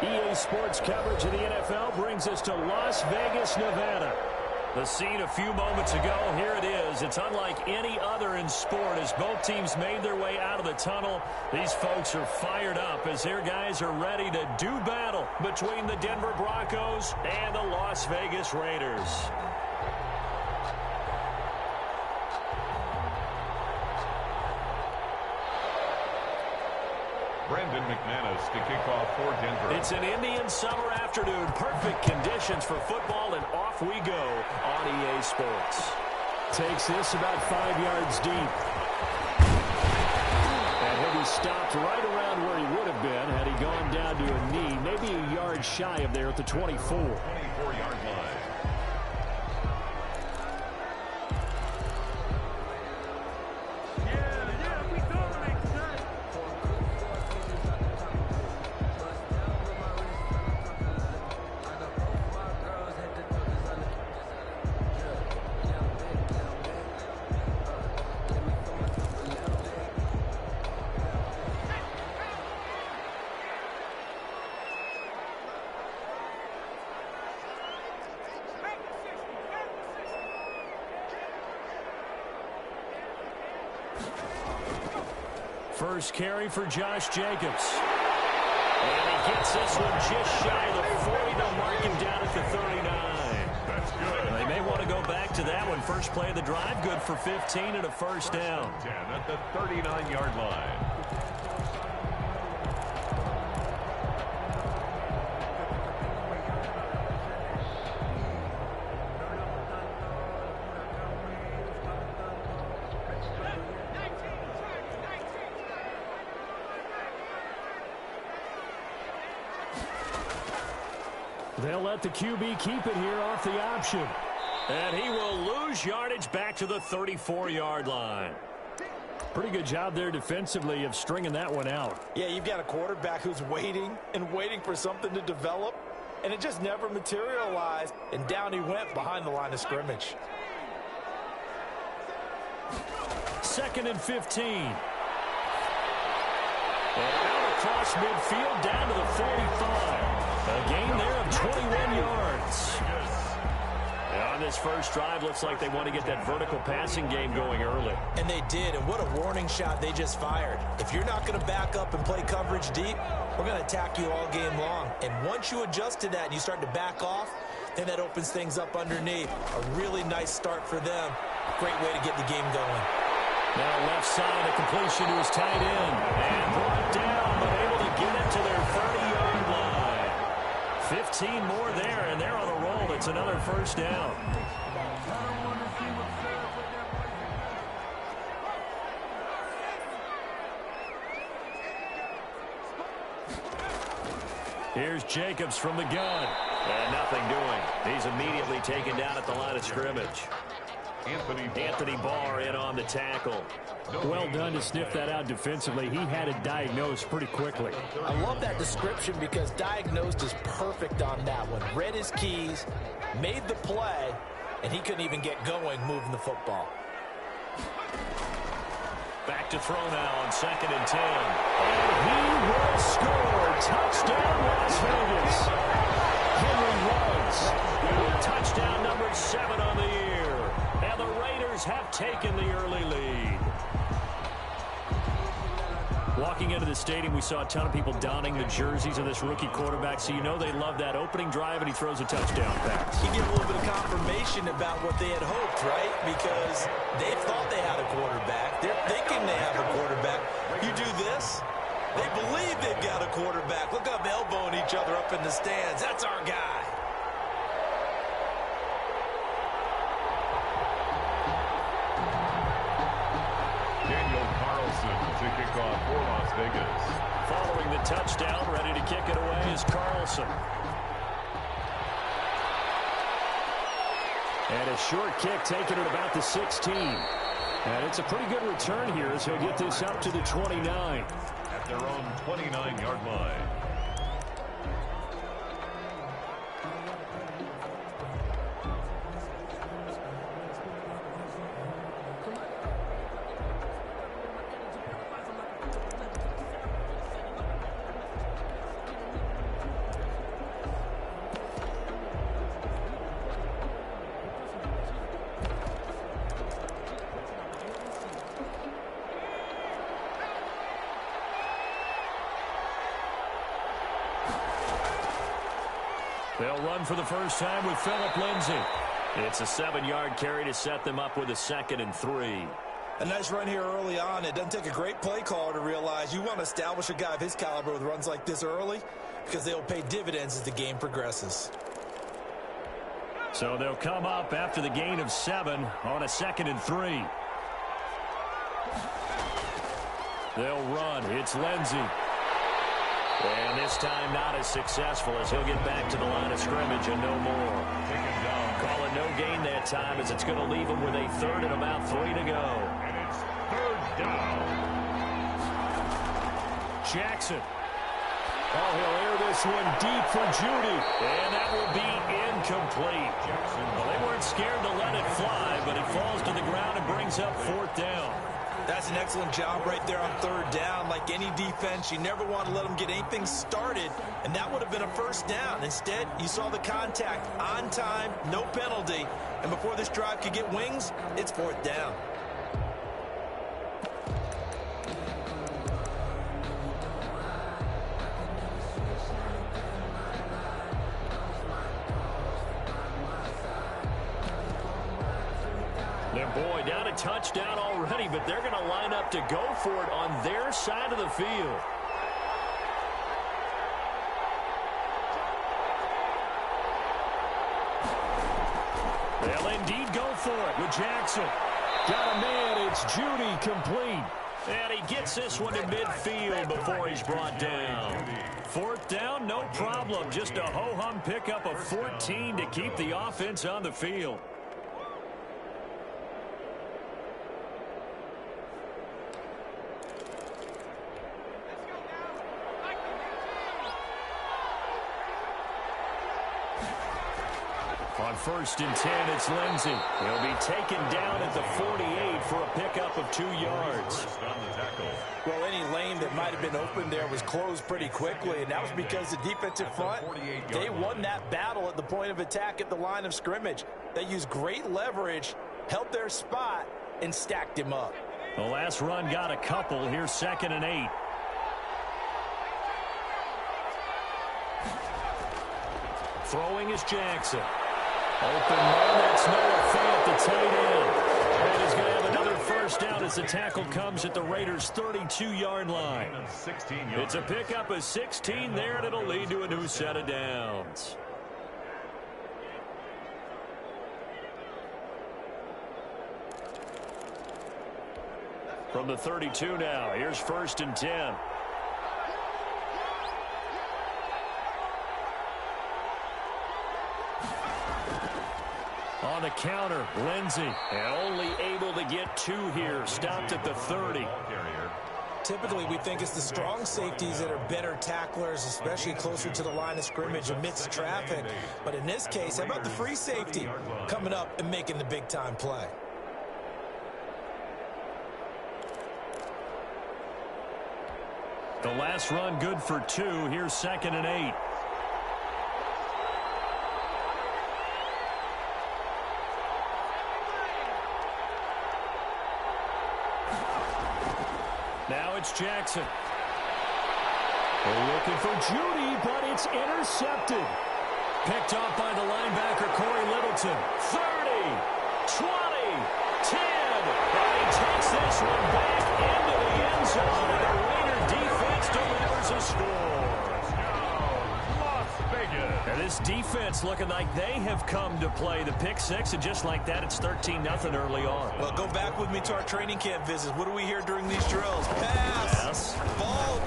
EA Sports coverage of the NFL brings us to Las Vegas, Nevada. The scene a few moments ago, here it is. It's unlike any other in sport as both teams made their way out of the tunnel. These folks are fired up as their guys are ready to do battle between the Denver Broncos and the Las Vegas Raiders. Brandon McManus to kick off for Denver. It's an Indian summer afternoon. Perfect conditions for football, and off we go on EA Sports. Takes this about 5 yards deep. And he'll be stopped right around where he would have been had he gone down to a knee, maybe a yard shy of there at the 24. 24-yard line. First carry for Josh Jacobs. And he gets this one just shy of the 40. They'll mark him down at the 39. That's good. They may want to go back to that one. First play of the drive, good for 15 and a first down. 10 at the 39-yard line. They'll let the QB keep it here off the option. And he will lose yardage back to the 34-yard line. Pretty good job there defensively of stringing that one out. Yeah, you've got a quarterback who's waiting and waiting for something to develop, and it just never materialized, and down he went behind the line of scrimmage. 2nd and 15. And out across midfield down to the 45. A gain there of 21 yards. And on this first drive, looks like they want to get that vertical passing game going early. And they did, and what a warning shot they just fired. If you're not going to back up and play coverage deep, we're going to attack you all game long. And once you adjust to that and you start to back off, then that opens things up underneath. A really nice start for them. Great way to get the game going. Now left side, a completion to his tight end. And brought down, but able to get it to their 30-yard line. 15 more there, and they're on a roll. It's another first down. Here's Jacobs from the gun. And nothing doing. He's immediately taken down at the line of scrimmage. Anthony Barr in on the tackle. Well done to sniff that out defensively. He had it diagnosed pretty quickly. I love that description because diagnosed is perfect on that one. Read his keys, made the play, and he couldn't even get going moving the football. Back to throw now on 2nd and 10. And he will score. Touchdown, Las Vegas. Henry Ruggs. Touchdown number 7 on the year. And the Raiders have taken the early lead. Walking into the stadium, we saw a ton of people donning the jerseys of this rookie quarterback, so you know they love that opening drive, and he throws a touchdown pass. You get a little bit of confirmation about what they had hoped, right? Because they thought they had a quarterback. They're thinking they have a quarterback. You do this, they believe they've got a quarterback. Look up, elbowing each other up in the stands. That's our guy. To kick off for Las Vegas. Following the touchdown, ready to kick it away is Carlson. And a short kick taken at about the 16. And it's a pretty good return here as he'll get this up to the 29. At their own 29-yard line. They'll run for the first time with Phillip Lindsay. It's a 7-yard carry to set them up with a 2nd and 3. A nice run here early on. It doesn't take a great play caller to realize you want to establish a guy of his caliber with runs like this early because they'll pay dividends as the game progresses. So they'll come up after the gain of 7 on a 2nd and 3. They'll run. It's Lindsay. And this time not as successful as he'll get back to the line of scrimmage and no more. Call it no gain that time as it's going to leave him with a 3rd and about 3 to go. And it's 3rd down. Jackson. Oh, he'll air this one deep for Judy. And that will be incomplete. Well, they weren't scared to let it fly, but it falls to the ground and brings up 4th down. That's an excellent job right there on 3rd down. Like any defense, you never want to let them get anything started, and that would have been a 1st down. Instead, you saw the contact on time, no penalty, and before this drive could get wings, it's 4th down. Boy, down a touchdown already, but they're going to line up to go for it on their side of the field. They'll indeed go for it with Jackson. Got a man, it's Judy, complete. And he gets this one to midfield before he's brought down. 4th down, no problem. Just a ho-hum pickup of 14 to keep the offense on the field. On 1st and 10, it's Lindsay. He'll be taken down at the 48 for a pickup of 2 yards. Well, any lane that might have been open there was closed pretty quickly, and that was because the defensive front, they won that battle at the point of attack at the line of scrimmage. They used great leverage, held their spot, and stacked him up. The last run got a couple. Here's 2nd and 8. Throwing is Jackson. Open man, that's Noah Fant, the tight end. And he's going to have another 1st down as the tackle comes at the Raiders' 32-yard line. It's a pickup of 16 there, and it'll lead to a new set of downs. From the 32 now, here's 1st and 10. On the counter, Lindsay, and only able to get 2 here, stopped at the 30. Typically, we think it's the strong safeties that are better tacklers, especially closer to the line of scrimmage amidst traffic. But in this case, how about the free safety coming up and making the big-time play? The last run good for 2. Here's 2nd and 8. Now it's Jackson. They're looking for Judy, but it's intercepted. Picked off by the linebacker, Corey Littleton. 30, 20, 10. And he takes this one back into the end zone, and the Raider defense delivers a score. And this defense looking like they have come to play. The pick 6, and just like that, it's 13-0 early on. Well, go back with me to our training camp visits. What do we hear during these drills? Pass. Yes.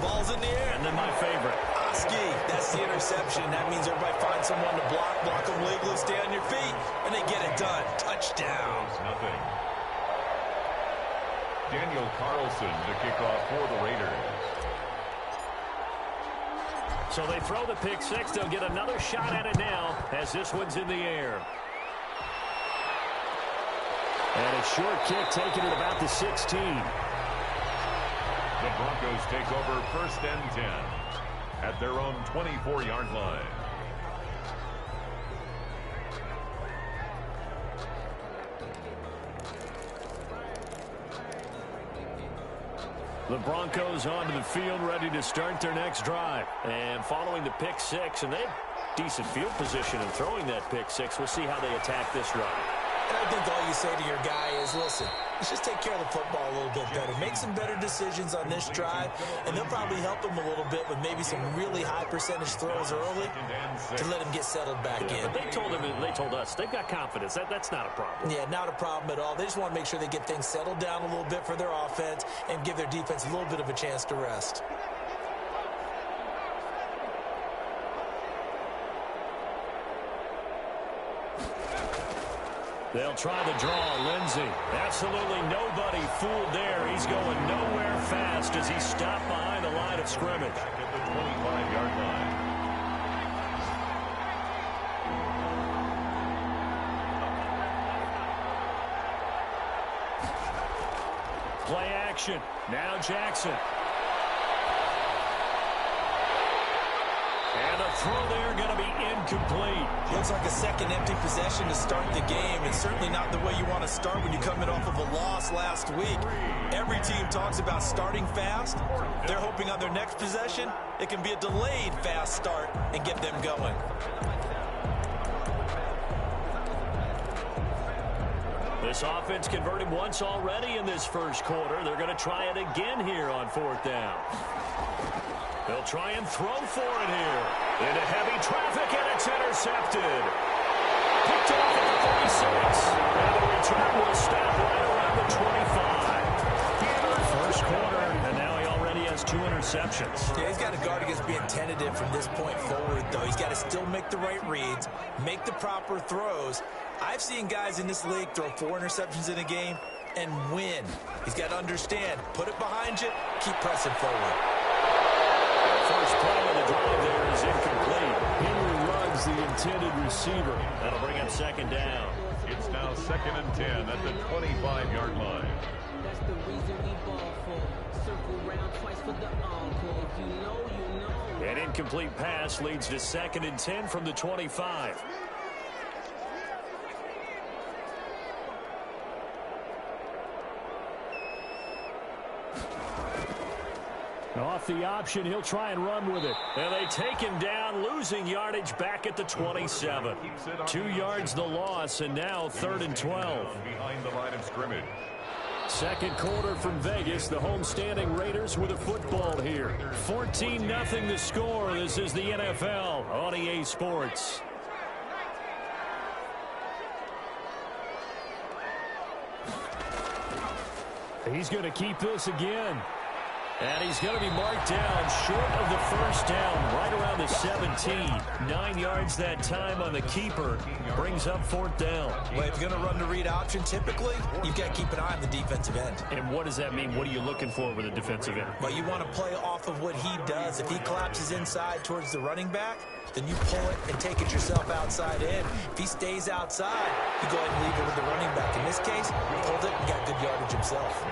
Ball's in the air. And then my favorite. Oski, that's the interception. That means everybody finds someone to block them legally, stay on your feet, and they get it done. Touchdown. Nothing. Daniel Carlson to kick off for the Raiders. So they throw the pick 6. They'll get another shot at it now as this one's in the air. And a short kick taken at about the 16. The Broncos take over 1st and 10 at their own 24-yard line. The Broncos onto the field, ready to start their next drive. And following the pick 6, and decent field position in throwing that pick six. We'll see how they attack this run. And I think all you say to your guy is, listen, let's just take care of the football a little bit better. Make some better decisions on this drive, and they'll probably help him a little bit with maybe some really high percentage throws early to let him get settled back in. But they told us they've got confidence. That's not a problem. Yeah, not a problem at all. They just want to make sure they get things settled down a little bit for their offense and give their defense a little bit of a chance to rest. They'll try the draw. Lindsey. Absolutely nobody fooled there. He's going nowhere fast as he stopped behind the line of scrimmage. Back at the 25-yard line. Play action. Now Jackson. And the throw there going to be incomplete. Looks like a second empty possession to start the game, and certainly not the way you want to start when you're coming off of a loss last week. Every team talks about starting fast. They're hoping on their next possession, it can be a delayed fast start and get them going. This offense converted once already in this first quarter. They're going to try it again here on fourth down. They'll try and throw for it here. Into heavy traffic, and it's intercepted. Picked off at the 36. And the return will stop right around the 25. First quarter, and now he already has 2 interceptions. Yeah, he's got to guard against being tentative from this point forward, though. He's got to still make the right reads, make the proper throws. I've seen guys in this league throw 4 interceptions in a game and win. He's got to understand, put it behind you, keep pressing forward. First play of the drive there is incomplete. Henry Ruggs, the intended receiver. That'll bring up second down. It's now 2nd and 10 at the 25-yard line. That's the reason we ball for. Circle round twice for the encore. If you know, you know. An incomplete pass leads to 2nd and 10 from the 25. Off the option, he'll try and run with it. And they take him down, losing yardage back at the 27. 2 yards the loss, and now 3rd and 12. Behind the line of scrimmage. Second quarter from Vegas. The homestanding Raiders with a football here. 14-0 the score. This is the NFL on EA Sports. He's going to keep this again. And he's going to be marked down short of the first down, right around the 17. 9 yards that time on the keeper. Brings up 4th down. Well, if you're going to run the read option, typically, you've got to keep an eye on the defensive end. And what does that mean? What are you looking for with a defensive end? Well, you want to play off of what he does. If he collapses inside towards the running back, then you pull it and take it yourself outside in. If he stays outside, you go ahead and leave it with the running back. In this case, pulled it and got good yardage himself.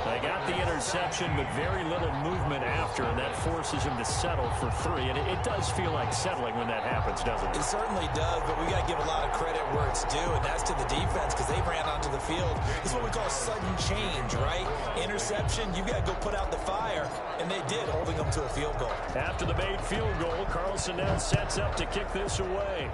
They got the interception, but very little movement after, and that forces him to settle for 3. And it does feel like settling when that happens, doesn't it? It certainly does, but we got to give a lot of credit where it's due, and that's to the defense because they ran onto the field. This is what we call sudden change, right? Interception, you've got to go put out the fire, and they did, holding them to a field goal. After the made field goal, Carlson now sets up to kick this away.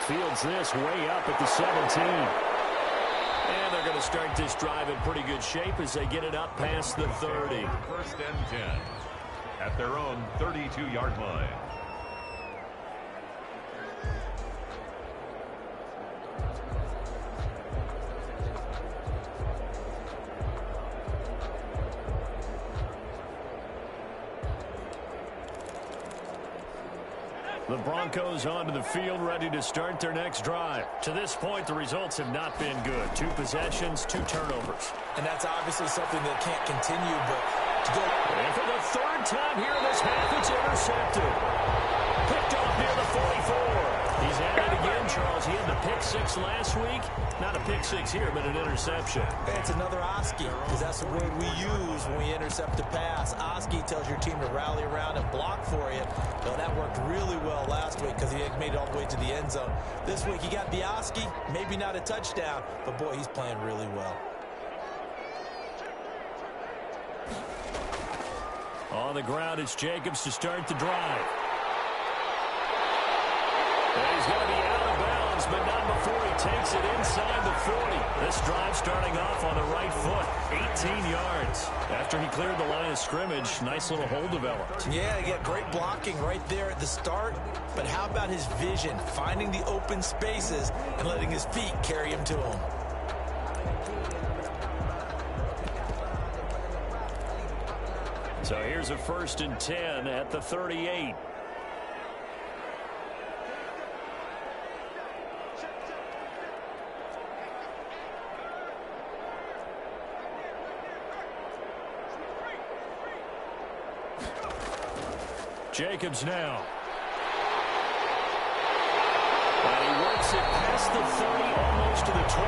Fields this way up at the 17. And they're going to start this drive in pretty good shape as they get it up past the 30. 1st and 10 at their own 32-yard line. The Broncos onto the field, ready to start their next drive. To this point, the results have not been good. 2 possessions, 2 turnovers. And that's obviously something that can't continue, but to go. And for the 3rd time here in this half, it's intercepted. Picked off near the 44. He's at it again, Charles. He had the pick 6 last week. Not a pick 6 here, but an interception. It's another Oski, because that's the word we use when we intercept a pass. Oski tells your team to rally around and block for you. Well, that worked really well last week because he made it all the way to the end zone. This week he got the Oski, maybe not a touchdown, but boy, he's playing really well. On the ground, it's Jacobs to start the drive. And he's going to be out of bounds, but not before he takes it inside the 40. This drive starting off on the right foot, 18 yards. After he cleared the line of scrimmage, nice little hole developed. Yeah, he got great blocking right there at the start. But how about his vision, finding the open spaces and letting his feet carry him to him? So here's a 1st and 10 at the 38. Jacobs now. And he works it past the 30, almost to the 25.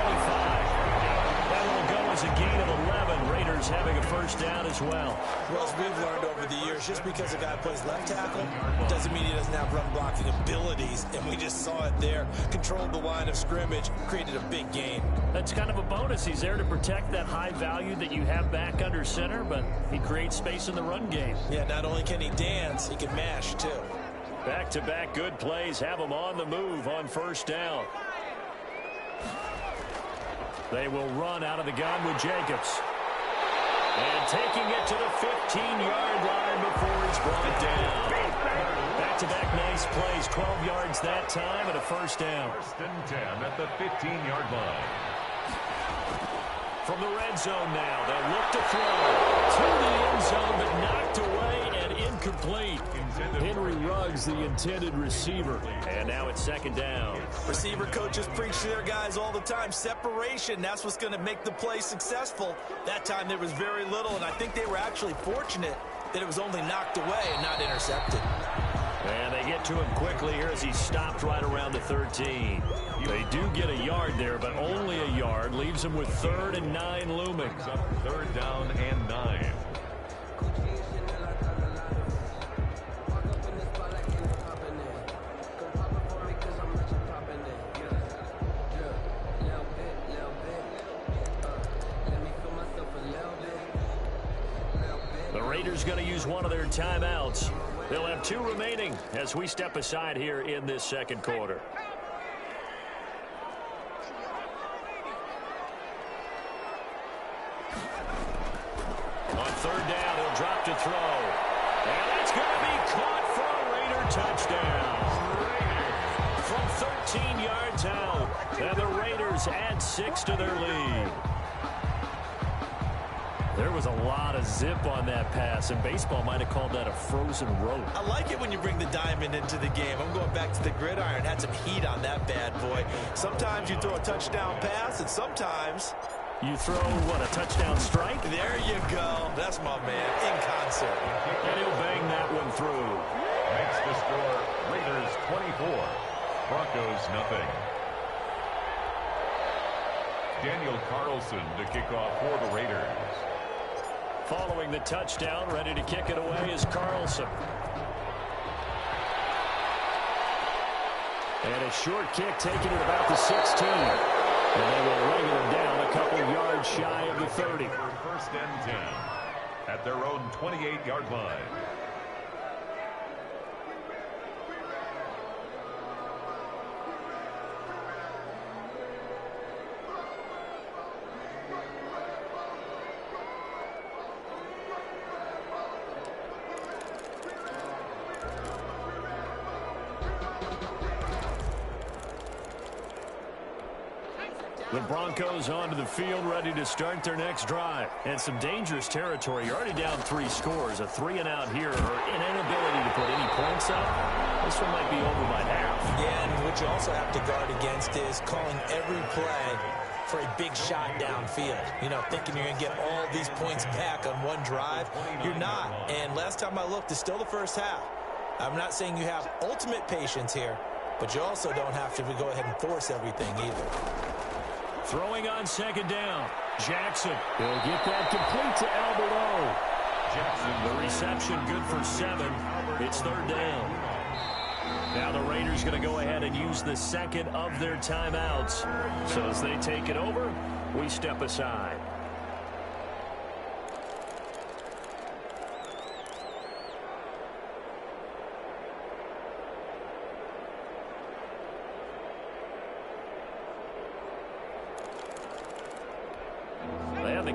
That will go as a gain of 11. Raiders having a 1st down as well. Well, as we've learned over the years, just because a guy plays left tackle doesn't mean he doesn't have run blocking abilities. And we just saw it there. Controlled the line of scrimmage, created a big gain. That's kind of a bonus. He's there to protect that high value that you have back under center, but he creates space in the run game. Yeah, not only can he dance, he can mash too. Back-to-back good plays have him on the move on 1st down. They will run out of the gun with Jacobs. And taking it to the 15-yard line before he's brought down. Back-to-back nice plays, 12 yards that time and a 1st down. 1st and 10 at the 15-yard line. From the red zone now, they'll look to throw. To the end zone, but knocked away and incomplete. Henry Ruggs, the intended receiver. And now it's 2nd down. Receiver coaches preach to their guys all the time. Separation, that's what's going to make the play successful. That time there was very little, and I think they were actually fortunate that it was only knocked away and not intercepted. And they get to him quickly here as he stopped right around the 13. They do get a yard there, but only a yard. Leaves him with 3rd and 9 looming. 3rd down and 9. The Raiders going to use one of their timeouts. They'll have 2 remaining as we step aside here in this 2nd quarter. On 3rd down, he'll drop to throw. And it's going to be caught for a Raider touchdown. From 13 yards out, and the Raiders add 6 to their lead. There was a lot of zip on that pass, and baseball might have called that a frozen rope. I like it when you bring the diamond into the game. I'm going back to the gridiron. Had some heat on that bad boy. Sometimes you throw a touchdown pass, and sometimes you throw, what, a touchdown strike? There you go. That's my man, in concert. And he'll bang that one through. Makes the score Raiders 24, Broncos nothing. Daniel Carlson to kick off for the Raiders. Following the touchdown, ready to kick it away is Carlson. And a short kick taken at about the 16. And they will ring him down a couple yards shy of the 30. 1st and 10 at their own 28-yard line. The Broncos onto the field, ready to start their next drive. And some dangerous territory. You're already down 3 scores. A 3-and-out here, or an inability to put any points up. This one might be over by half. Yeah, and what you also have to guard against is calling every play for a big shot downfield. You know, thinking you're going to get all these points back on one drive. You're not. And last time I looked, it's still the first half. I'm not saying you have ultimate patience here, but you also don't have to go ahead and force everything either. Throwing on 2nd down. Jackson. He'll get that complete to Alberto. Jackson, the reception good for 7. It's 3rd down. Now the Raiders going to go ahead and use the 2nd of their timeouts. So as they take it over, we step aside.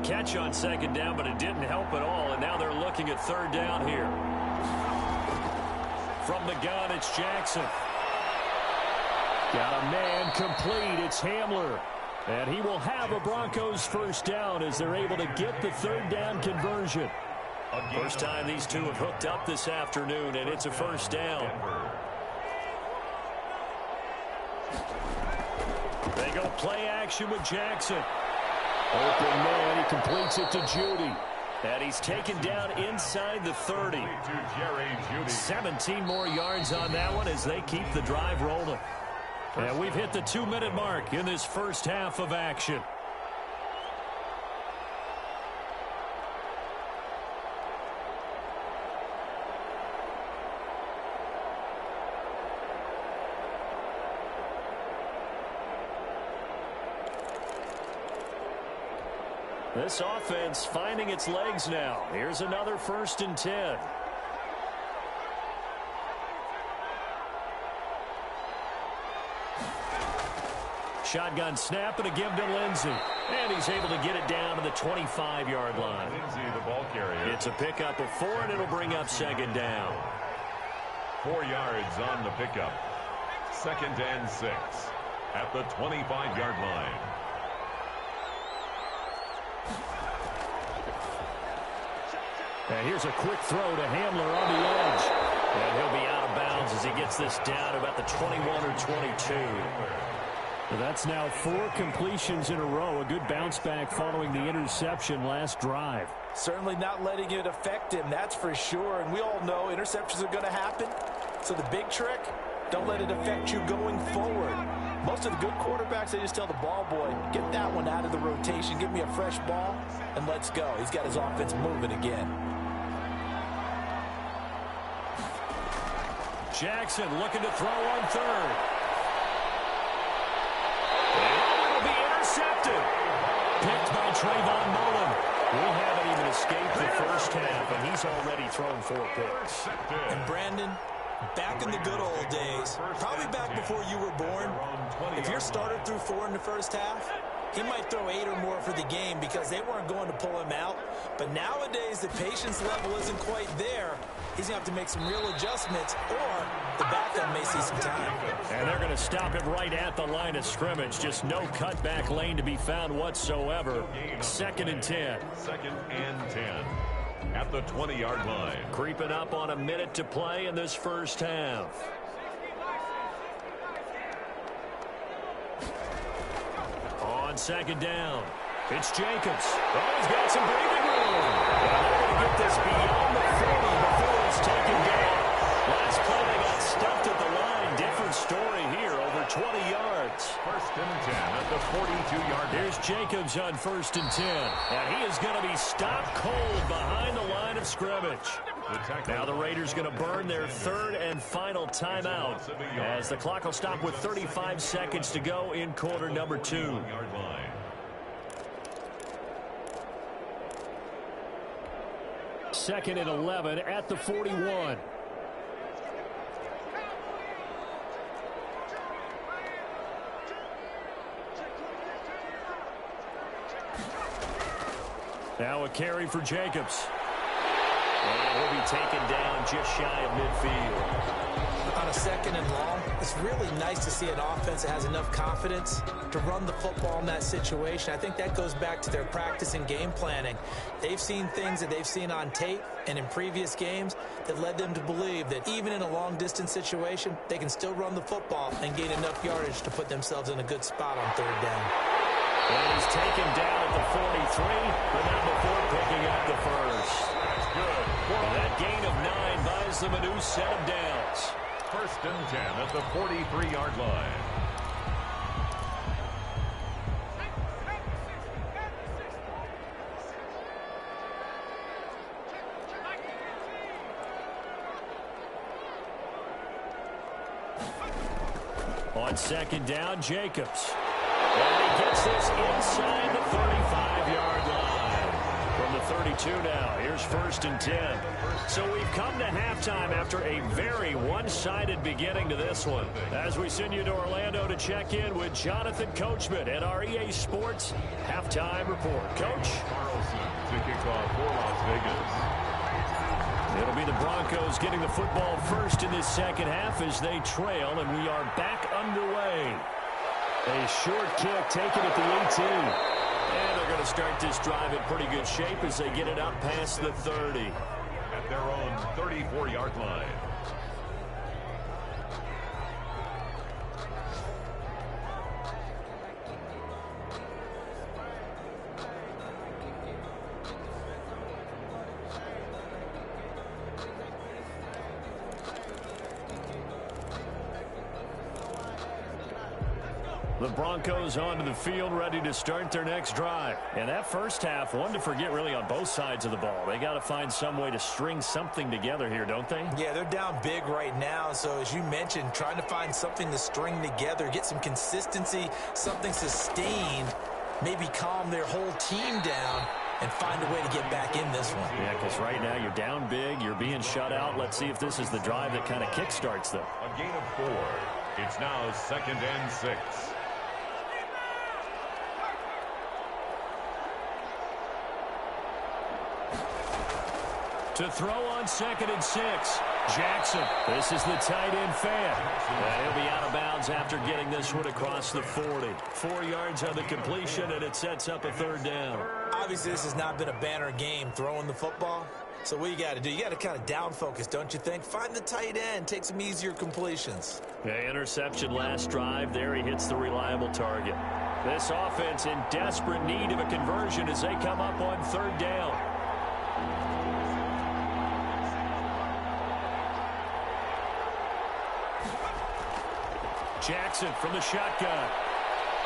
catch on second down, but it didn't help at all, and now they're looking at third down here. From the gun, it's Jackson. Got a man complete. It's Hamler. And he will have a Broncos first down as they're able to get the third down conversion. First time these two have hooked up this afternoon, and it's a first down. They go play action with Jackson. Open man, he completes it to Judy. And he's taken down inside the 30. 17 more yards on that one as they keep the drive rolling. And we've hit the 2-minute mark in this first half of action. This offense finding its legs now. Here's another 1st and 10. Shotgun snap and a give to Lindsey. And he's able to get it down to the 25-yard line. Lindsey, the ball carrier. It's a pickup of 4, and it'll bring up second down. 4 yards on the pickup. 2nd and 6 at the 25-yard line. And here's a quick throw to Hamler on the edge. And he'll be out of bounds as he gets this down to about the 21 or 22. Well, that's now 4 completions in a row. A good bounce back following the interception last drive. Certainly not letting it affect him, that's for sure. And we all know interceptions are going to happen. So the big trick, don't let it affect you going forward. Most of the good quarterbacks, they just tell the ball boy, get that one out of the rotation, give me a fresh ball, and let's go. He's got his offense moving again. Jackson looking to throw on third. And it'll be intercepted. Picked by Trayvon Mullen. We haven't even escaped the first half, and he's already thrown 4 picks. And Brandon, back in the good old days, probably back before you were born, if your starter threw 4 in the first half, he might throw 8 or more for the game because they weren't going to pull him out. But nowadays, the patience level isn't quite there. He's going to have to make some real adjustments, or the backup may see some time. And they're going to stop him right at the line of scrimmage. Just no cutback lane to be found whatsoever. 2nd and 10. 2nd and 10 at the 20-yard line. Creeping up on a minute to play in this first half. On 2nd down, it's Jacobs. Oh, he's got some breathing room. And they're going to get this beyond the 40 before it's taken down. Last play, they got stuffed at the line. Different story here, over 20 yards. 1st and 10 at the 42-yard line. Here's Jacobs on 1st and 10. And he is going to be stopped cold behind the line of scrimmage. Now the Raiders going to burn their 3rd and final timeout as the clock will stop with 35 seconds to go in quarter number 2. 2nd and 11 at the 41. Now a carry for Jacobs. And he'll be taken down just shy of midfield. On a 2nd and long, it's really nice to see an offense that has enough confidence to run the football in that situation. I think that goes back to their practice and game planning. They've seen things that they've seen on tape and in previous games that led them to believe that even in a long-distance situation, they can still run the football and gain enough yardage to put themselves in a good spot on 3rd down. And he's taken down at the 43, but not before picking up the first. Good. And that gain of 9 buys them a new set of downs. 1st and 10 at the 43-yard line. On 2nd down, Jacobs. And he gets this inside the 35-yard line. From the 32 now, here's 1st and 10. So we've come to halftime after a very one-sided beginning to this one. As we send you to Orlando to check in with Jonathan Coachman at our EA Sports Halftime Report. Coach? kickoff for Las Vegas. It'll be the Broncos getting the football first in this second half as they trail, and we are back underway. A short kick taken at the 18. And they're going to start this drive in pretty good shape as they get it up past the 30. At their own 34-yard line. The Broncos onto the field, ready to start their next drive. And that first half, one to forget really on both sides of the ball. They got to find some way to string something together here, don't they? Yeah, they're down big right now. So as you mentioned, trying to find something to string together, get some consistency, something sustained, maybe calm their whole team down and find a way to get back in this one. Yeah, because right now you're down big, you're being shut out. Let's see if this is the drive that kind of kickstarts them. A gain of 4. It's now 2nd and 6. To throw on 2nd and 6. Jackson. This is the tight end fan. And he'll be out of bounds after getting this one across the 40. 4 yards on the completion, and it sets up a 3rd down. Obviously, this has not been a banner game throwing the football. So what you got to do, you got to kind of down focus, don't you think? Find the tight end, take some easier completions. Okay, interception last drive. There he hits the reliable target. This offense in desperate need of a conversion as they come up on 3rd down. Jackson from the shotgun.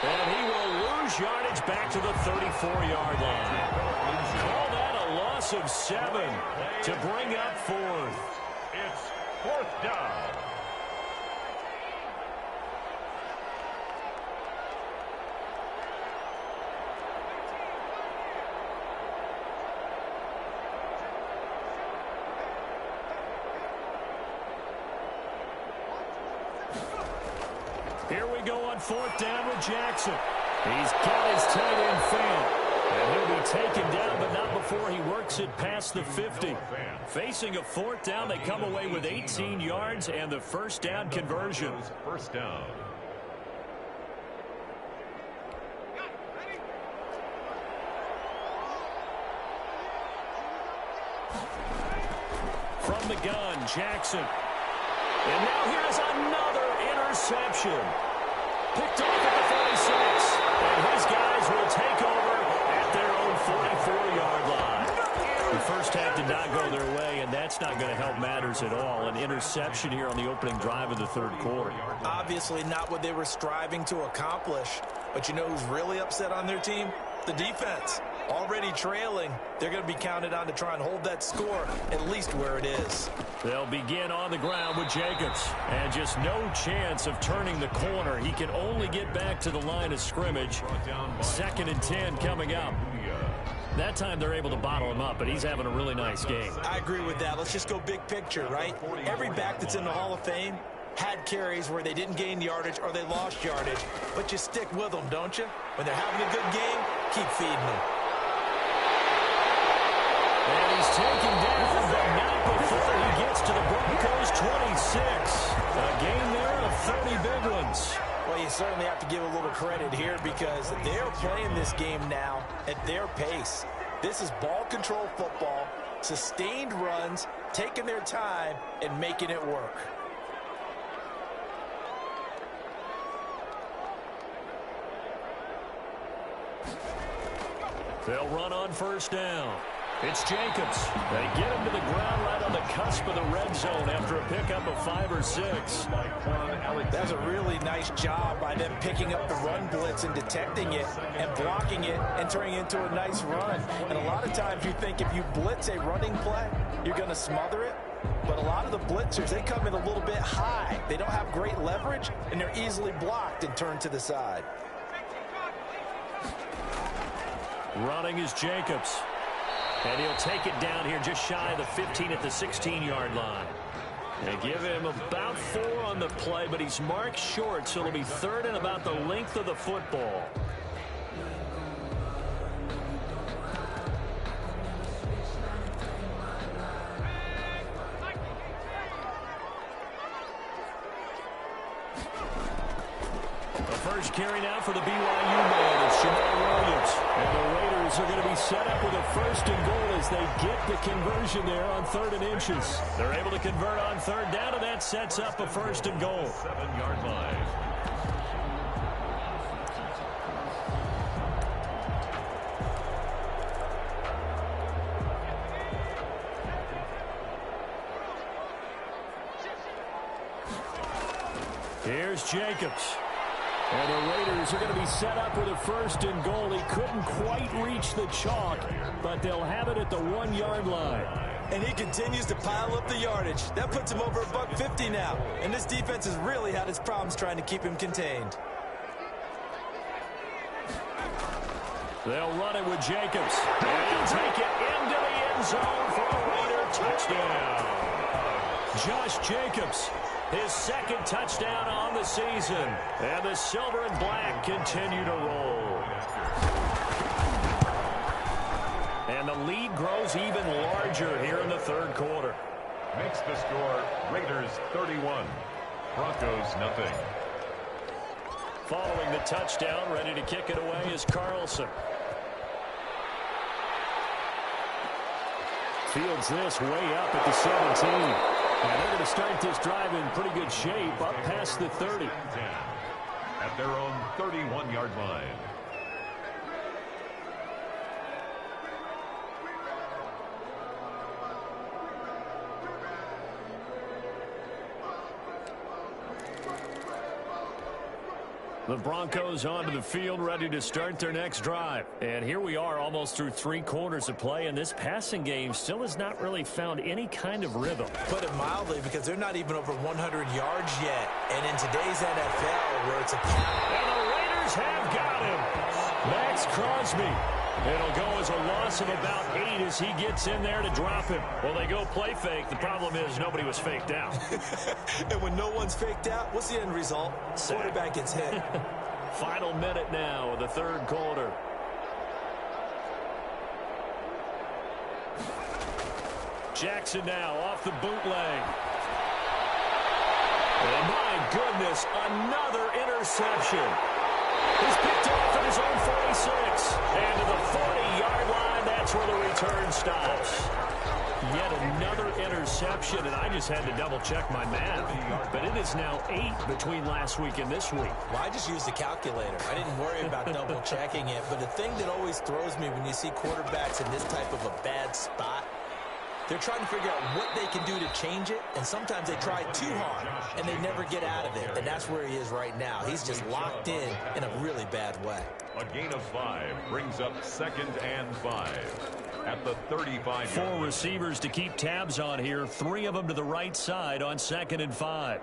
And he will lose yardage back to the 34-yard line. Call that a loss of 7 to bring up 4th. It's 4th down. Here we go on 4th down with Jackson. He's got his tight end fan. And he'll be taken down, but not before he works it past the 50. Facing a 4th down, they come away with 18 yards and the 1st down conversion. 1st down. From the gun, Jackson. And now here's another interception. Picked off at the 46. And his guys will take over at their own 44-yard line. The first half did not go their way, and that's not going to help matters at all. An interception here on the opening drive of the 3rd quarter. Obviously not what they were striving to accomplish. But you know who's really upset on their team? The defense. Already trailing, they're going to be counted on to try and hold that score at least where it is. They'll begin on the ground with Jacobs. And just no chance of turning the corner. He can only get back to the line of scrimmage. 2nd and 10 coming up. That time they're able to bottle him up, but he's having a really nice game. I agree with that. Let's just go big picture, right? Every back that's in the Hall of Fame had carries where they didn't gain yardage or they lost yardage. But you stick with them, don't you? When they're having a good game, keep feeding them. And he's taken down, but not before he gets to the Broncos' 26. A game there of 30 big ones. Well, you certainly have to give a little credit here because they're playing this game now at their pace. This is ball control football, sustained runs, taking their time, and making it work. They'll run on 1st down. It's Jacobs. They get him to the ground right on the cusp of the red zone after a pickup of 5 or 6. That's a really nice job by them picking up the run blitz and detecting it and blocking it and turning it into a nice run. And a lot of times you think if you blitz a running play, you're going to smother it. But a lot of the blitzers, they come in a little bit high. They don't have great leverage, and they're easily blocked and turned to the side. Running is Jacobs. And he'll take it down here just shy of the 15 at the 16-yard line. They give him about 4 on the play, but he's marked short, so it'll be 3rd and about the length of the football. first carry now for the BYU man. It's Jamal Williams. And the Raiders are going to be set up with a first and goal as they get the conversion there on 3rd and inches. They're able to convert on 3rd down, and that sets up a first and goal. 7-yard line. Here's Jacobs. And the Raiders are going to be set up with a first and goal. He couldn't quite reach the chalk, but they'll have it at the 1-yard line. And he continues to pile up the yardage. That puts him over $150 now. And this defense has really had its problems trying to keep him contained. They'll run it with Jacobs. And he'll take it into the end zone for a Raider touchdown. Josh Jacobs, his 2nd touchdown on the season. And the silver and black continue to roll. And the lead grows even larger here in the 3rd quarter. Makes the score Raiders 31, Broncos nothing. Following the touchdown, ready to kick it away is Carlson. Fields this way up at the 17. And they're going to start this drive in pretty good shape up past the 30. At their own 31-yard line. The Broncos onto the field, ready to start their next drive. And here we are almost through 3 quarters of play, and this passing game still has not really found any kind of rhythm. Put it mildly, because they're not even over 100 yards yet. And in today's NFL, where it's a count. And the Raiders have got him. Max Crosby. It'll go as a loss of about 8 as he gets in there to drop him. Well, they go play fake. The problem is nobody was faked out. And when no one's faked out, what's the end result? Quarterback gets hit. Final minute now of the 3rd quarter. Jackson now off the bootleg. And my goodness, another interception. He's picked off at his own 46. And to the 40-yard line, that's where the return stops. Yet another interception, and I just had to double-check my math. But it is now 8 between last week and this week. Well, I just used the calculator. I didn't worry about double-checking it. But the thing that always throws me when you see quarterbacks in this type of a bad spot, they're trying to figure out what they can do to change it, and sometimes they try too hard, and they never get out of it. And that's where he is right now. He's just locked in a really bad way. A gain of 5 brings up 2nd and 5 at the 35. 4 receivers to keep tabs on here. 3 of them to the right side on 2nd and 5.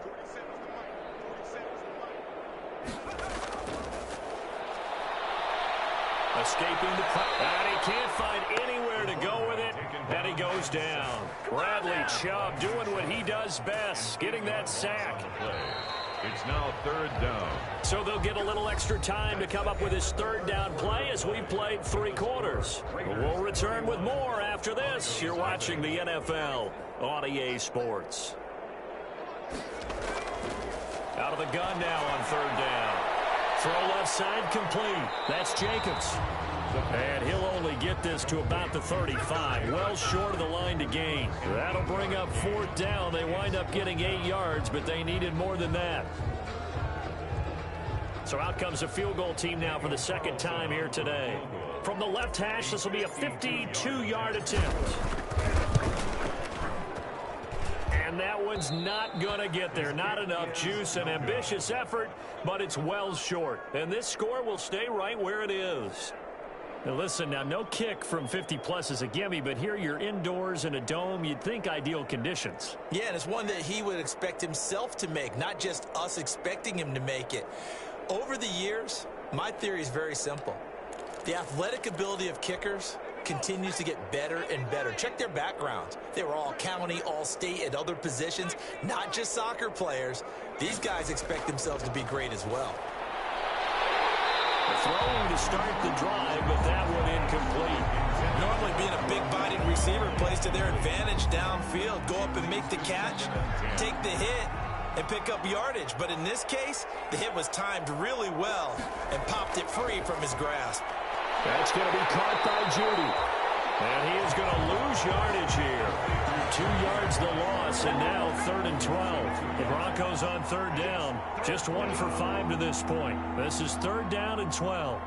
Escaping the and he can't find anywhere to go with it, and he goes down. Bradley Chubb doing what he does best, getting that sack. It's now 3rd down. So they'll get a little extra time to come up with his 3rd down play as we've played 3 quarters. We'll return with more after this. You're watching the NFL on EA Sports. Out of the gun now on 3rd down. Throw left side complete. That's Jacobs. And he'll only get this to about the 35. Well short of the line to gain. That'll bring up 4th down. They wind up getting 8 yards, but they needed more than that. So out comes a field goal team now for the 2nd time here today. From the left hash, this will be a 52-yard attempt. And that one's not going to get there. Not enough juice. An ambitious effort, but it's well short. And this score will stay right where it is. Now listen, now no kick from 50-plus is a gimme, but here you're indoors in a dome. You'd think ideal conditions. Yeah, and it's one that he would expect himself to make, not just us expecting him to make it. Over the years, my theory is very simple. The athletic ability of kickers continues to get better and better. Check their backgrounds. They were all county, all state, at other positions, not just soccer players. These guys expect themselves to be great as well. Throwing to start the drive, but that one incomplete. Normally being a big-bodied receiver plays to their advantage downfield. Go up and make the catch, take the hit, and pick up yardage. But in this case, the hit was timed really well and popped it free from his grasp. That's going to be caught by Judy. And he is going to lose yardage here. 2 yards the loss, and now 3rd and 12. The Broncos on 3rd down. Just 1 for 5 to this point. This is 3rd down and 12.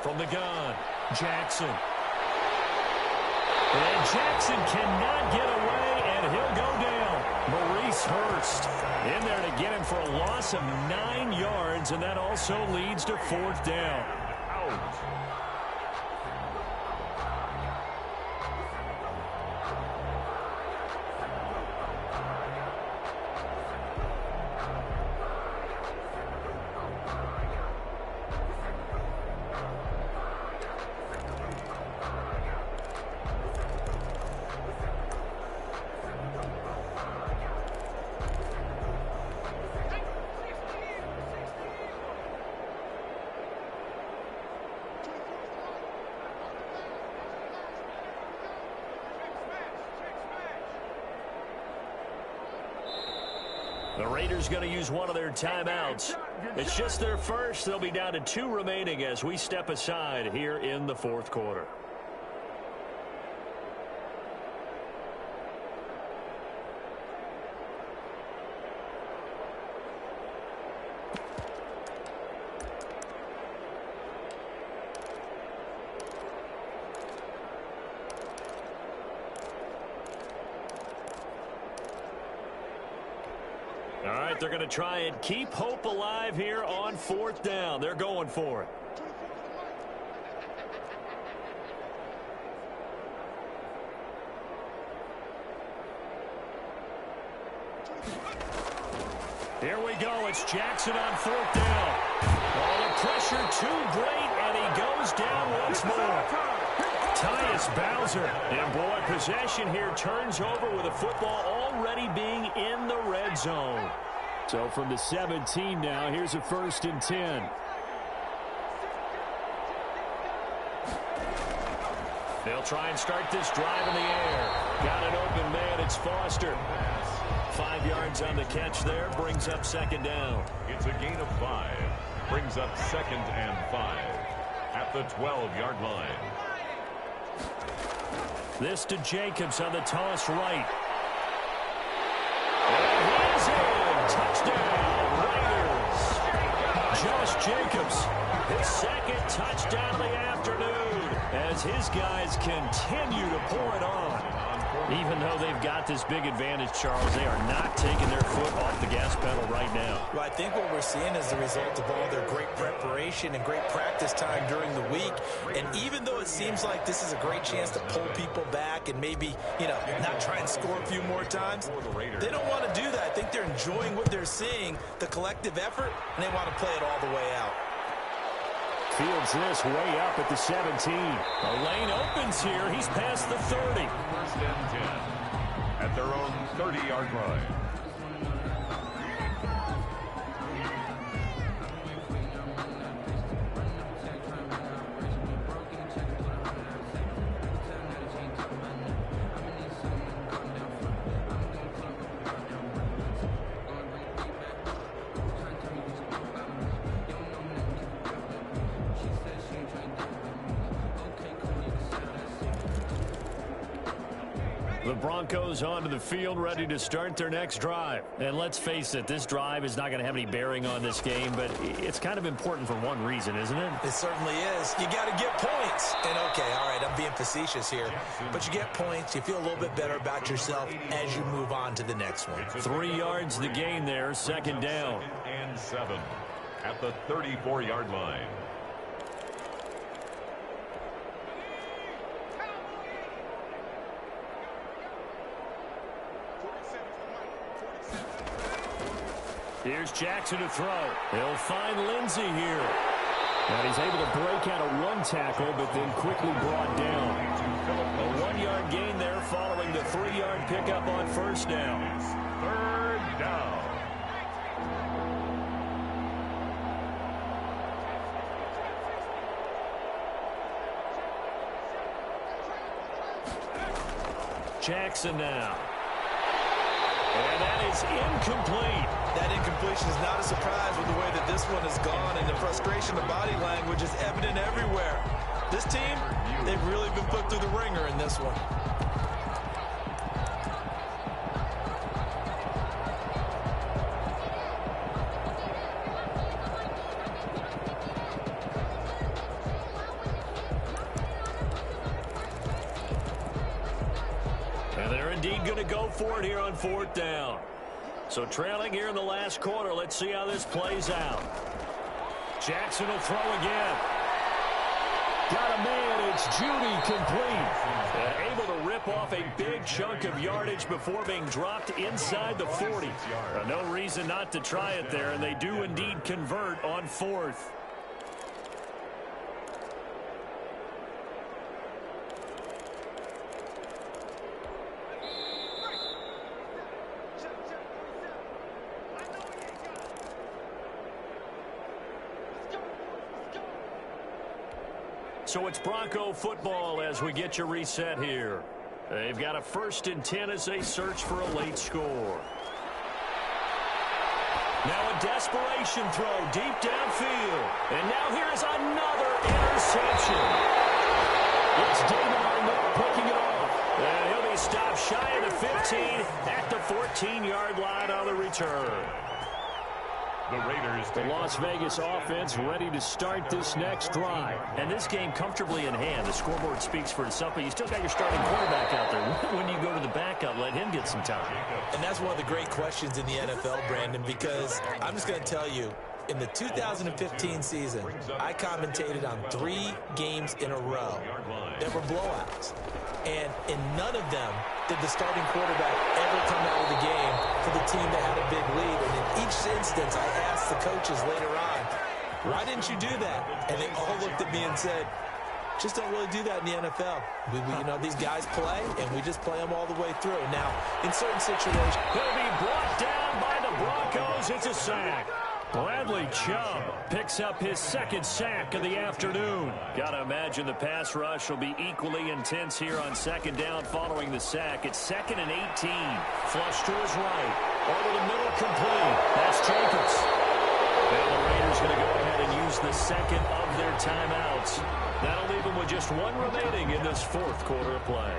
From the gun, Jackson. And Jackson cannot get away, and he'll go down. Maurice Hurst in there to get him for a loss of 9 yards, and that also leads to 4th down. Out. The Raiders going to use one of their timeouts. It's just their first. They'll be down to 2 remaining as we step aside here in the 4th quarter. All right, they're going to try and keep hope alive here on 4th down. They're going for it. Here we go. It's Jackson on 4th down. Oh, the pressure too great, and he goes down once more. Tyus Bowser. And boy, possession here turns over with the football already being in the red zone. So from the 17 now, here's a 1st and 10. They'll try and start this drive in the air. Got an open man. It's Foster. 5 yards on the catch there. Brings up 2nd down. It's a gain of 5. Brings up 2nd and 5 at the 12-yard line. This to Jacobs on the toss right. And he's in. Touchdown, Raiders. Josh Jacobs, his 2nd touchdown of the afternoon as his guys continue to pour it on. Even though they've got this big advantage, Charles, they are not taking their foot off the gas pedal right now. Well, I think what we're seeing is the result of all their great preparation and great practice time during the week. And even though it seems like this is a great chance to pull people back and maybe, not try and score a few more times, they don't want to do that. I think they're enjoying what they're seeing, the collective effort, and they want to play it all the way out. Fields this way up at the 17. The lane opens here. He's past the 30. 1st and 10 at their own 30-yard line. The Broncos onto the field, ready to start their next drive. And let's face it, this drive is not going to have any bearing on this game, but it's kind of important for one reason, isn't it? It certainly is. You got to get points. And, okay, all right, I'm being facetious here. But you get points, you feel a little bit better about yourself as you move on to the next one. 3 yards the gain there, 2nd down. 2nd and 7 at the 34-yard line. Here's Jackson to throw. They'll find Lindsey here. And he's able to break out of 1 tackle, but then quickly brought down. A 1-yard gain there following the 3-yard pickup on 1st down. 3rd down. Jackson now. And that is incomplete. That incompletion is not a surprise with the way that this one has gone, and the frustration of body language is evident everywhere. This team, they've really been put through the ringer in this one. And they're indeed going to go for it here on 4th down. So trailing here in the last quarter, let's see how this plays out. Jackson will throw again. Got a man, it's Judy complete. And able to rip off a big chunk of yardage before being dropped inside the 40. No reason not to try it there, and they do indeed convert on 4th. So it's Bronco football as we get you reset here. They've got a 1st and 10 as they search for a late score. Now a desperation throw deep downfield. And now here is another interception. It's David Arnett picking it off. And he'll be stopped shy of the 15 at the 14-yard line on the return. The Raiders. The Las Vegas offense ready to start this next drive. And this game comfortably in hand. The scoreboard speaks for itself, but you still got your starting quarterback out there. When you go to the backup, let him get some time. And that's one of the great questions in the NFL, Brandon, because I'm just going to tell you, in the 2015 season, I commentated on 3 games in a row that were blowouts. And in none of them did the starting quarterback ever come out of the game for the team that had a big lead. And in each instance, I asked the coaches later on, why didn't you do that? And they all looked at me and said, just don't really do that in the NFL. You know, these guys play, and we just play them all the way through. Now, in certain situations, he'll be brought down by the Broncos. It's a sack. Bradley Chubb picks up his 2nd sack of the afternoon. Gotta imagine the pass rush will be equally intense here on 2nd down following the sack. It's 2nd and 18. Flush to his right. Over the middle, complete. That's Jacobs. And the Raiders going to go ahead and use the 2nd of their timeouts. That'll leave them with just 1 remaining in this 4th quarter of play.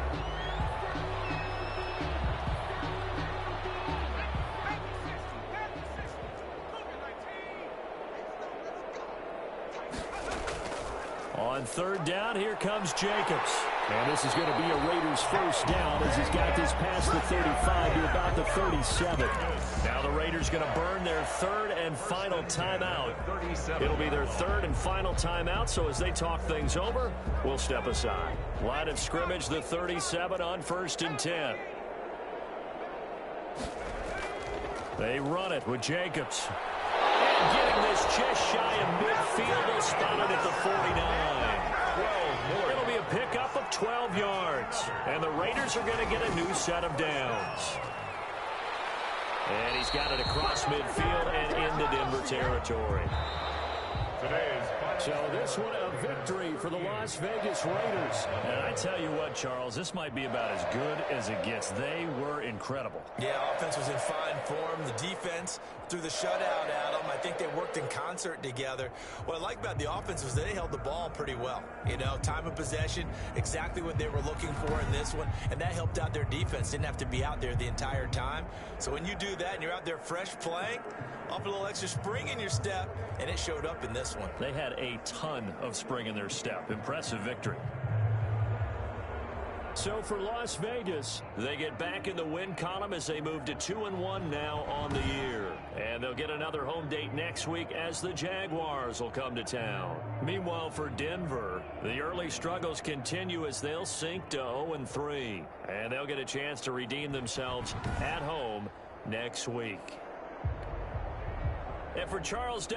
On 3rd down, here comes Jacobs. And this is going to be a Raiders 1st down as he's got this past the 35 to about the 37. Now the Raiders going to burn their 3rd and final timeout. It'll be their 3rd and final timeout, so as they talk things over, we'll step aside. Line of scrimmage, the 37 on 1st and 10. They run it with Jacobs. And getting this just shy of midfield, they'll spot it at the 49. It'll be a pickup of 12 yards. And the Raiders are going to get a new set of downs. And he's got it across midfield and into Denver territory. So this one a victory for the Las Vegas Raiders. And I tell you what, Charles, this might be about as good as it gets. They were incredible. Yeah, offense was in fine form. The defense threw the shutout at them. I think they worked in concert together. What I like about the offense was they held the ball pretty well. You know, time of possession, exactly what they were looking for in this one. And that helped out their defense. Didn't have to be out there the entire time. So when you do that and you're out there fresh playing, off a little extra spring in your step, and it showed up in this one. They had a ton of spring in their step. Impressive victory. So for Las Vegas, they get back in the win column as they move to 2-1 now on the year. And they'll get another home date next week as the Jaguars will come to town. Meanwhile, for Denver, the early struggles continue as they'll sink to 0-3. And they'll get a chance to redeem themselves at home next week. And for Charles